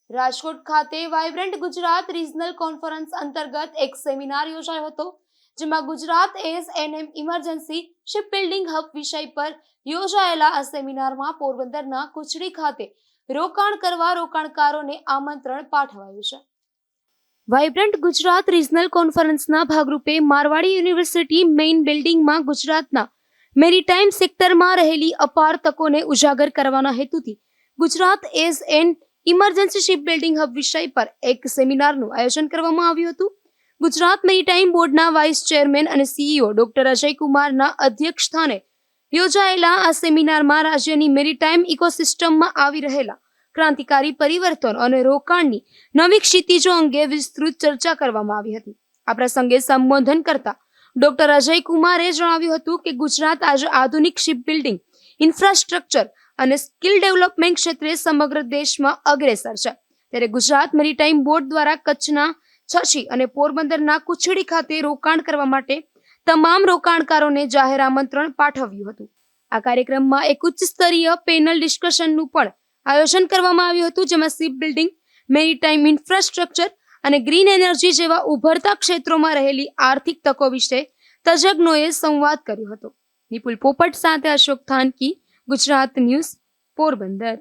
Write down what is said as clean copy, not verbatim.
રાજકોટ ખાતે vibrant Gujarat regional conference અંતર્ગત એક સેમિનાર યોજાયો હતો, જેમાં ગુજરાત એસ&એમ ઇમરજન્સી શિપબિલ્ડિંગ હબ વિષય પર યોજાયેલા આ સેમિનારમાં પોરબંદરના કુચડી ખાતે રોકાણ કરવા રોકાણકારોને આમંત્રણ પાઠવાયું છે. વાઇબ્રન્ટ ગુજરાત રિજનલ કોન્ફરન્સના ભાગરૂપે મારવાડી યુનિવર્સિટી મેઇન બિલ્ડિંગમાં ગુજરાતના મેરીટાઈમ સેક્ટરમાં રહેલી અપાર તકોને ઉજાગર કરવાના હેતુથી ગુજરાત એસ&એમ ઇમરજન્સી શિપબિલ્ડિંગ હબ વિષય પર એક સેમિનારનું આયોજન કરવામાં આવ્યું હતું. ગુજરાત મેરીટાઈમ બોર્ડના વાઇસ ચેરમેન અને સીઈઓ ડોક્ટર અજય કુમારના અધ્યક્ષસ્થાને યોજાયેલા આ સેમિનારમાં રાજ્યની મેરીટાઈમ ઇકોસિસ્ટમમાં આવી રહેલા ક્રાંતિકારી પરિવર્તન અને રોકાણની નવી ક્ષિતિજો અંગે વિસ્તૃત ચર્ચા કરવામાં આવી હતી. આ પ્રસંગે સંબોધન કરતા ડોક્ટર અજય કુમારે જણાવ્યું હતું કે ગુજરાત આજે આધુનિક શિપબિલ્ડિંગ ઇન્ફ્રાસ્ટ્રક્ચર અને સ્કિલ ડેવલપમેન્ટ ક્ષેત્રે સમગ્ર દેશમાં અગ્રેસર છે. ત્યારે ગુજરાત મેરીટાઈમ બોર્ડ દ્વારા કચ્છના છછી અને પોરબંદરના કુચડી ખાતે રોકાણ કરવા માટે તમામ રોકાણકારોને જાહેર આમંત્રણ પાઠવ્યું હતું. આ કાર્યક્રમમાં એક ઉચ્ચ સ્તરીય પેનલ ડિસ્કશનનું પણ આયોજન કરવામાં આવ્યું હતું, જેમાં શિપ બિલ્ડિંગ, મેરીટાઈમ ઇન્ફ્રાસ્ટ્રક્ચર અને ગ્રીન એનર્જી જેવા ઉભરતા ક્ષેત્રોમાં રહેલી આર્થિક તકો વિશે તજજ્ઞોએ સંવાદ કર્યો હતો. નિપુલ પોપટ સાથે અશોક થાનકી, ગુજરાત ન્યૂઝ, પોરબંદર.